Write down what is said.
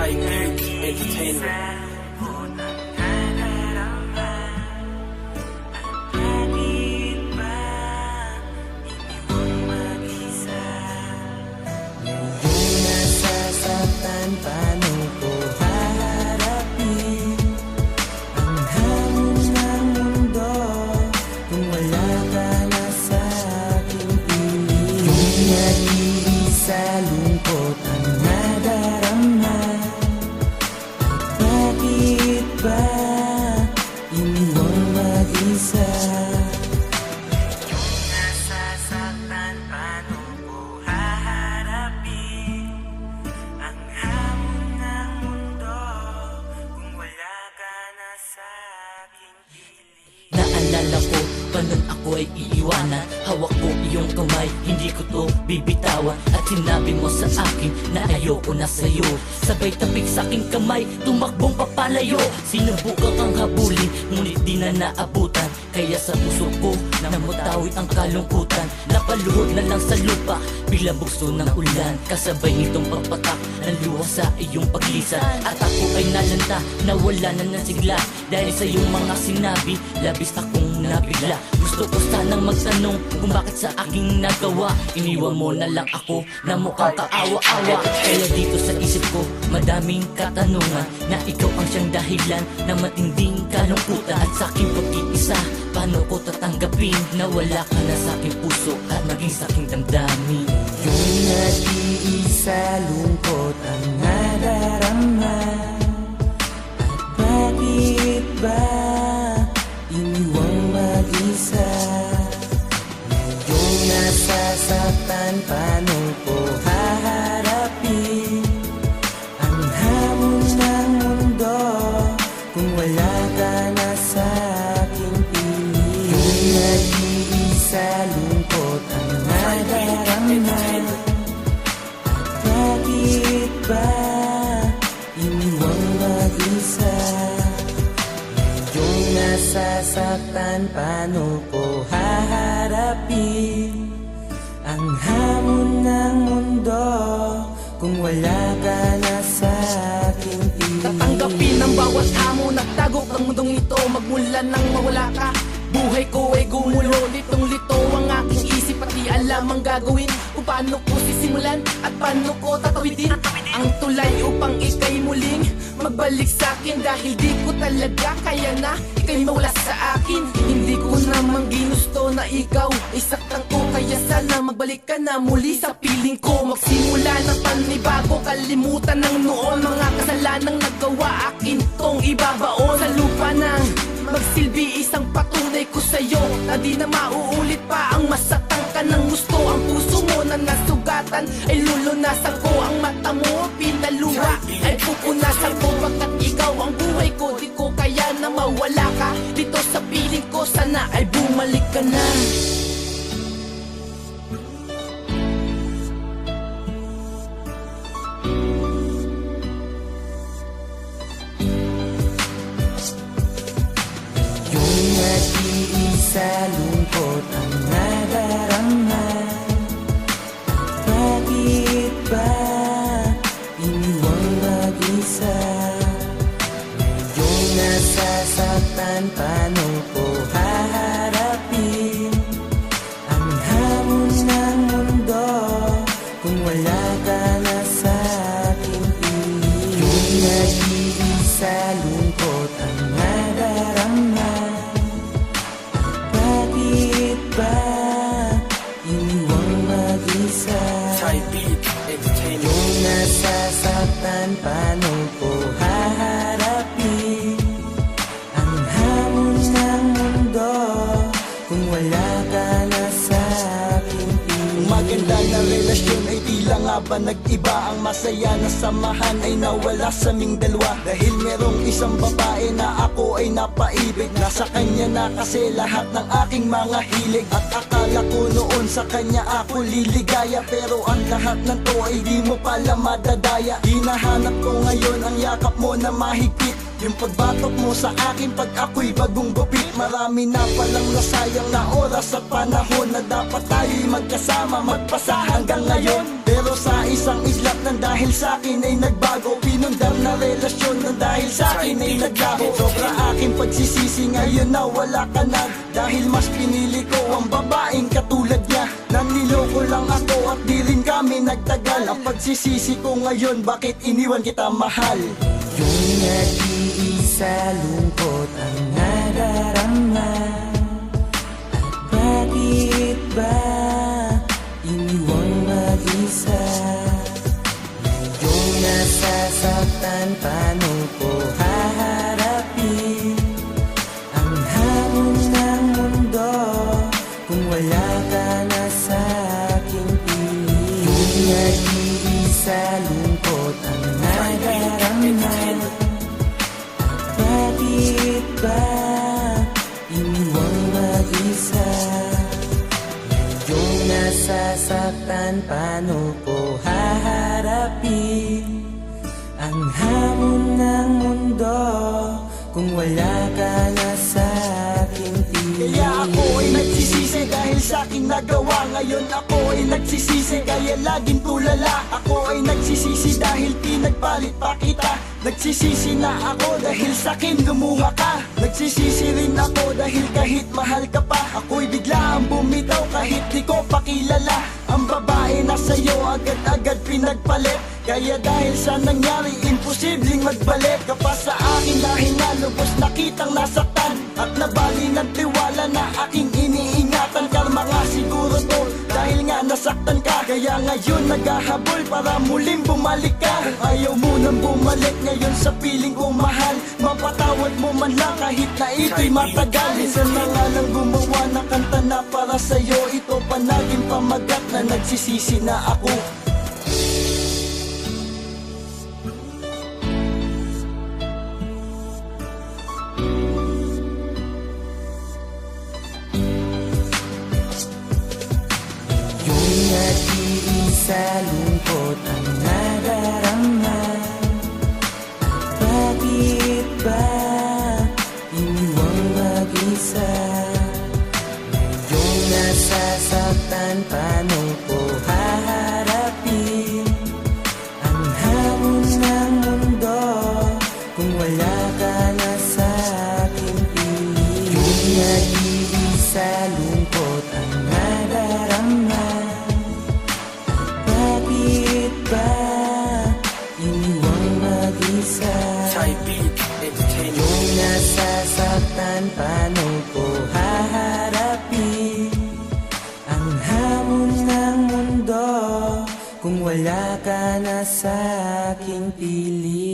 Cybeat Entertainment. Paano ko haharapin ang hamon ng mundo kung wala ka na sa aking piling? Yung nag-iisa lungkot ang nadarama, at bakit ba iniwang mag-isa? Yung nasasaktan, paano ko haharapin ang hamon ng mundo kung wala ka na sa aking piling? Naalala ko pa nun ako ay iiwanan, hawak ko iyong kamay, hindi ko to bibitawan. At sinabi mo sa akin na ayoko na sa'yo, sabay tapik sa aking kamay, tumakbong papalayo. Sinubukan kang habulin, ngunit di na naabutan. Kaya sa puso ko namutawid ang kalungkutan. Napaluhod na lang sa lupa, biglang bugso ng ulan. Kasabay nitong pagpatak ng luha sa iyong paglisan. At ako ay nalanta, nawala na ng sigla. Dahil sa iyong mga sinabi, labis akong nabigla. Gusto ko sanang magtanong kung bakit sa aking nagawa. Iniwan mo na lang ako na mukhang kaawa-awa. Kaya dito sa isip ko, madaming katanungan, na ikaw ang siyang dahilan na matinding kalungkutan. At sa aking pag-iisa, paano ko tatanggapin na wala ka na sa aking puso at maging sa aking damdamin? Yung nag-iisa lungkot ang nadarama, at bakit ba iniwang mag-isa? Yung nasasaktan, paano ko haharapin ang hamon ng mundo kung wala ka na sa aking piling? Yung nag-iisa lungkot ang nadarama, at bakit ba iniwang mag-isa? Yung nasasaktan, paano ko haharapin ang hamon ng mundo kung wala ka na sa aking piling? Tatanggapin ang bawat hamon, nagtago ang mundong ito. Magmula nang mawala ka, buhay ko ay gumulo. Litong-lito ang aking isip, pati alam ang gagawin, kung paano ko sisimulan at paano ko tatawidin ang tulay upang ika'y muling magbalik sa'kin. Dahil di ko talaga kaya na ika'y mawala sa akin. Hindi ko naman ginusto na ikaw isaktan ko, kaya sana magbalik ka na muli sa piling ko. Magsimula ng panibago, kalimutan ng noon, mga kasalanang nagawa akin tong ibabaon sa lupa ng magsilbi isang patunay ko sa'yo, na di na mauulit pa ang masaktan ka ng gusto. Ang puso mo na nasugatan ay lulunasan ko, ang mata mo pinaluwa ay pupunasan ko. Pagkat ikaw ang buhay ko, di ko kaya na mawala ka dito sa piling ko. Sana ay bumalik ka na. Nag-iisa lungkot ang nadarama, at bakit ba iniwang mag-isa? Yung nasasaktan, paano ko haharapin ang hamon ng mundo kung wala ka na sa aking piling? Yung nag-iisa lungkot ang nadarama, bakit ba iniwang mag-isa? Cybeat Entertainment. Yung nasasaktan, paano ko haharapin ang hamon ng mundo kung wala ka na sa aking piling? Maganda na relasyon ay tila nga ba nag-iba? Ang masaya na samahan ay nawala sa aming dalawa. Dahil merong isang babae na ako ay napaibig. Nasa kanya na kasi lahat ng aking mga hilig. At akala ko noon sa kanya ako liligaya, pero ang lahat ng to ay di mo pala madadaya. Hinahanap ko ngayon ang yakap mo na mahigpit, yung pagbatok mo sa akin pag ako'y bagong gupit. Marami na palang nasayang na oras at panahon na dapat tayo'y magkasama, magpasa hanggang ngayon. Pero Pero sa isang iglap ng dahil sa'kin ay nagbago, pinundar na relasyon ng dahil sa'kin ay naglaho. Sobra aking pagsisisi ngayon na wala ka na, dahil mas pinili ko ang babaeng katulad niya. Nanliloko lang ako at di rin kami nagtagal. Ang pagsisisi ko ngayon, bakit iniwan kita mahal? Yung nag-iisa lungkot ang nadarama. At bakit ba iniwang mag-isa? Ngayong nasasaktan, paano ko haharapin ang hamon ng mundo kung wala ka na sa aking piling? Yung nag-iisa lungkot ang nadarama. Bakit ba iniwang mag-isa? Ngayong nasasaktan, paano ko haharapin ang hamon ng mundo kung wala ka na sa aking piling? Kaya ako ay nagsisisi dahil sa aking nagawa. Ngayon ako ay nagsisisi kaya laging tulala. Ako ay nagsisisi dahil pinagpalit pa kita. Nagsisisi na ako dahil sa'kin lumuha ka. Nagsisisi rin ako dahil kahit mahal ka pa, ako'y biglaan bumitaw kahit di ko pakilala. Ang babae na sa'yo agad-agad pinagpalit, kaya dahil sa nangyari imposibleng magbalik ka pa sa akin. Dahil nga lubos na kitang nasaktan at nabali ng tiwala na aking iniingatan. Karma nga siguro to dahil nga nasaktan ka, kaya ngayon naghahabol para muling bumalik ka. Kung ayaw mo nang bumalik ngayon sa piling ko mahal, mapatawad mo man lang kahit na ito'y matagal. Minsan na nga lang gumawa ng kanta na para sa'yo, ito pa naging pamagat na nagsisisi na ako. Yung nag-iisa lungkot ang nadarama. At bakit ba iniwang mag-isa? Ngayong nasasaktan, paano ko haharapin ang hamon ng mundo kung wala ka na sa aking piling? Yung nag-iisa lungkot ang nadarama. Bakit ba iniwang mag-isa? Type beat entertainment. Yung nasasaktan, paano ko haharapin ang hamon ng mundo kung wala ka na sa aking piling?